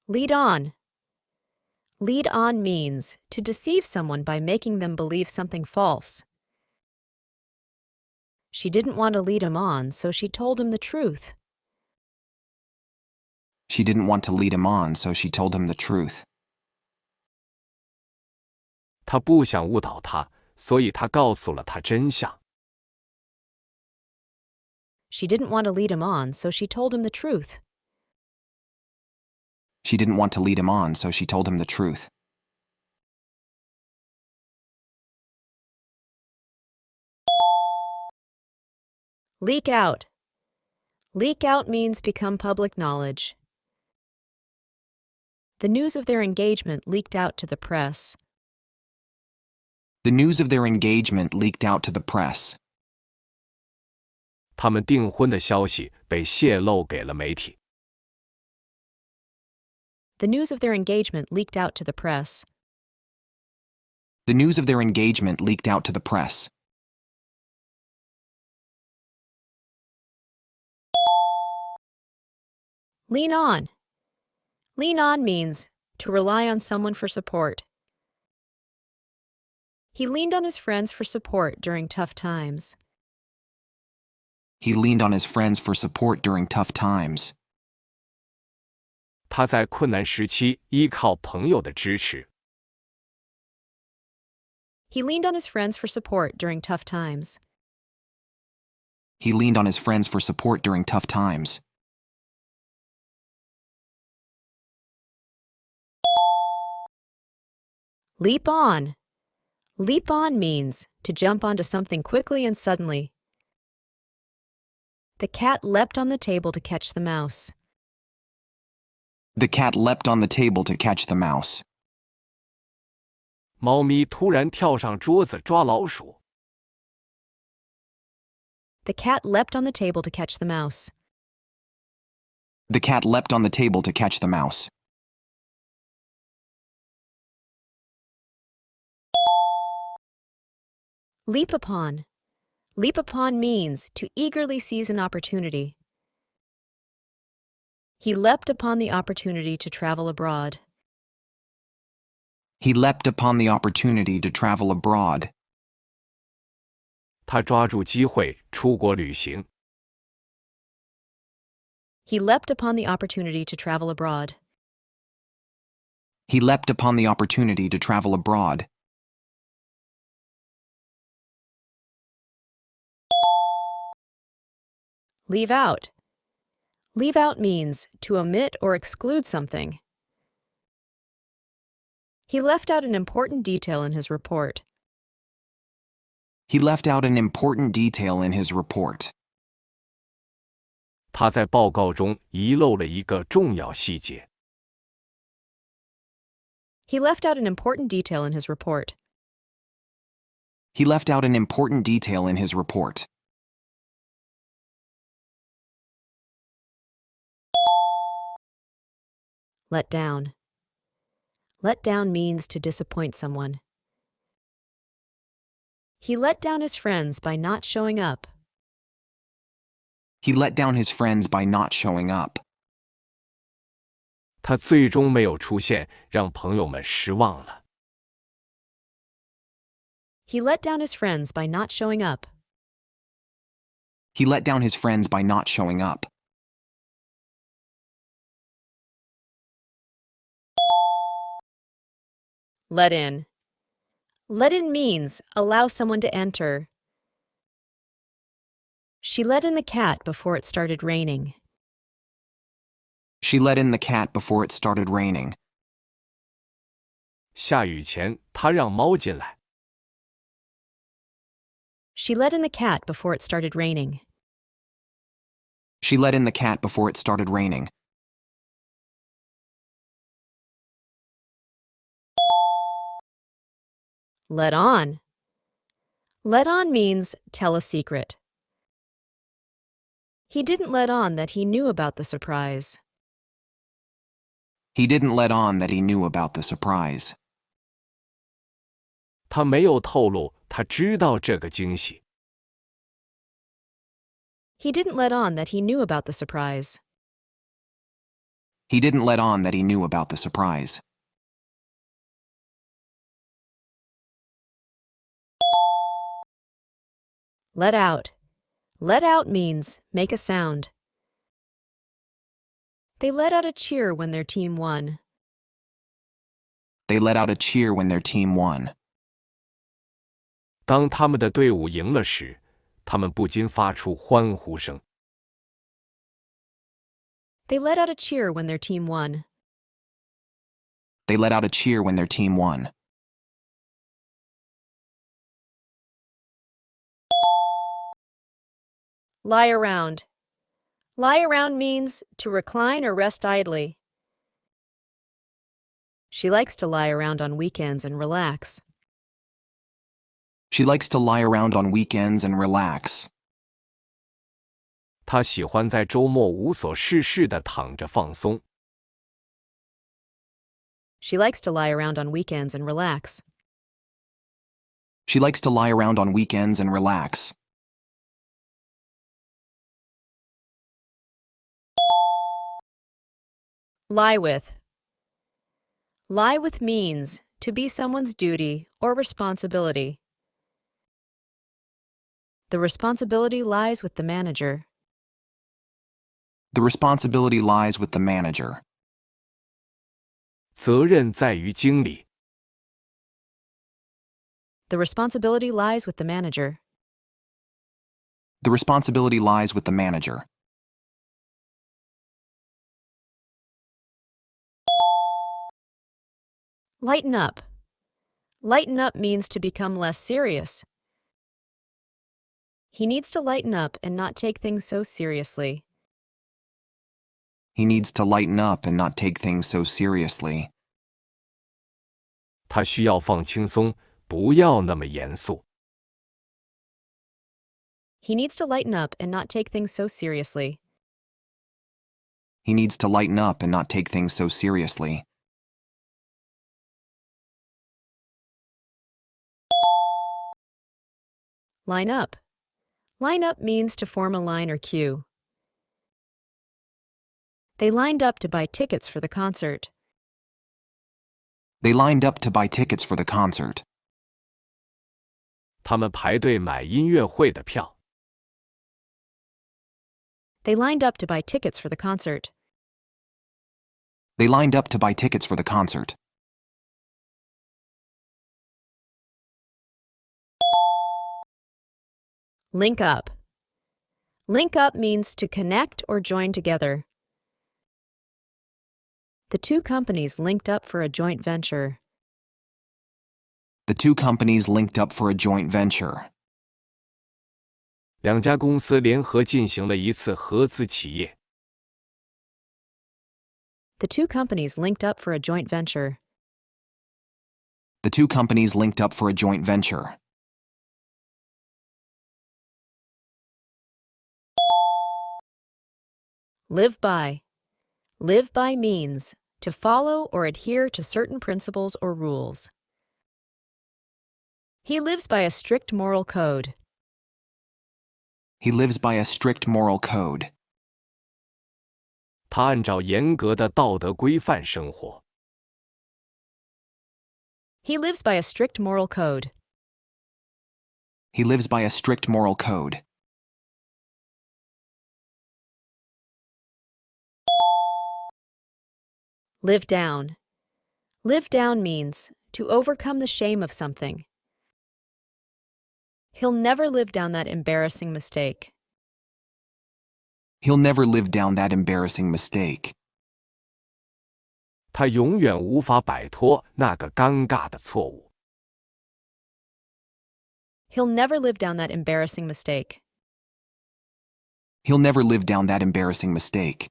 Lead on. Lead on means to deceive someone by making them believe something false. She didn't want to lead him on, so she told him the truth. She didn't want to lead him on, so she told him the truth. 她不想误导他，所以她告诉了他真相。She didn't want to lead him on, so she told him the truth. She didn't want to lead him on, so she told him the truth. Leak out. Leak out means become public knowledge. The news of their engagement leaked out to the press. The news of their engagement leaked out to the press. 他们订婚的消息被泄露给了媒体。The news of their engagement leaked out to the press. The news of their engagement leaked out to the press. Lean on. Lean on means to rely on someone for support. He leaned on his friends for support during tough times. He leaned on his friends for support during tough times. 他在困难时期依靠朋友的支持。He leaned on his friends for support during tough times. He leaned on his friends for support during tough times. Leap on. Leap on means to jump onto something quickly and suddenly. The cat leapt on the table to catch the mouse. The cat leapt on the table to catch the mouse. 猫咪突然跳上桌子抓老鼠。The cat leapt on the table to catch the mouse. The cat leapt on the table to catch the mouse. Leap upon. Leap upon means to eagerly seize an opportunity. He leapt upon the opportunity to travel abroad. He leapt upon the opportunity to travel abroad. 他抓住机会出国旅行。He leapt upon the opportunity to travel abroad. He leapt upon the opportunity to travel abroad. Leave out. Leave out means to omit or exclude something. He left out an important detail in his report. He left out an important detail in his report. 他在报告中遗漏了一个重要细节。He left out an important detail in his report. He left out an important detail in his report. Let down. Let down means to disappoint someone. He let down his friends by not showing up. He let down his friends by not showing up. 他最终没有出现，让朋友们失望了。He let down his friends by not showing up. He let down his friends by not showing up. Let in. Let in means allow someone to enter. She let in the cat before it started raining. She let in the cat before it started raining. 下雨前，他让猫进来。She let in the cat before it started raining. She let in the cat before it started raining. Let on. Let on means tell a secret. He didn't let on that he knew about the surprise. He didn't let on that he knew about the surprise. 他没有透露他知道这个惊喜。He didn't let on that he knew about the surprise. He didn't let on that he knew about the surprise. Let out. Let out means make a sound. They let out a cheer when their team won. They let out a cheer when their team won. 当他们的队伍赢了时，他们不禁发出欢呼声。They let out a cheer when their team won. They let out a cheer when their team won. Lie around. Lie around means to recline or rest idly. She likes to lie around on weekends and relax. She likes to lie around on weekends and relax. 她喜欢在周末无所事事地躺着放松。She likes to lie around on weekends and relax. She likes to lie around on weekends and relax. Lie with. Lie with means to be someone's duty or responsibility. The responsibility lies with the manager. The responsibility lies with the manager. 责任在于经理。The responsibility lies with the manager. The responsibility lies with the manager. Lighten up. Lighten up means to become less serious. He needs to lighten up and not take things so seriously. He needs to lighten up and not take things so seriously. 他需要放轻松，不要那么严肃。He needs to lighten up and not take things so seriously. He needs to lighten up and not take things so seriously. Line up. Line up means to form a line or queue. They lined up to buy tickets for the concert. They lined up to buy tickets for the concert. 他们排队买音乐会的票。They lined up to buy tickets for the concert. They lined up to buy tickets for the concert. Link up. Link up means to connect or join together. The two companies linked up for a joint venture. The two companies linked up for a joint venture. 两家公司联合进行了一次合资企业。The two companies linked up for a joint venture. The two companies linked up for a joint venture. Live by. Live by means to follow or adhere to certain principles or rules. He lives by a strict moral code. He lives by a strict moral code. 他按照严格的道德规范生活。He lives by a strict moral code. He lives by a strict moral code. Live down. Live down means to overcome the shame of something. He'll never live down that embarrassing mistake. He'll never live down that embarrassing mistake. 他永远无法摆脱那个尴尬的错误。He'll never live down that embarrassing mistake. He'll never live down that embarrassing mistake.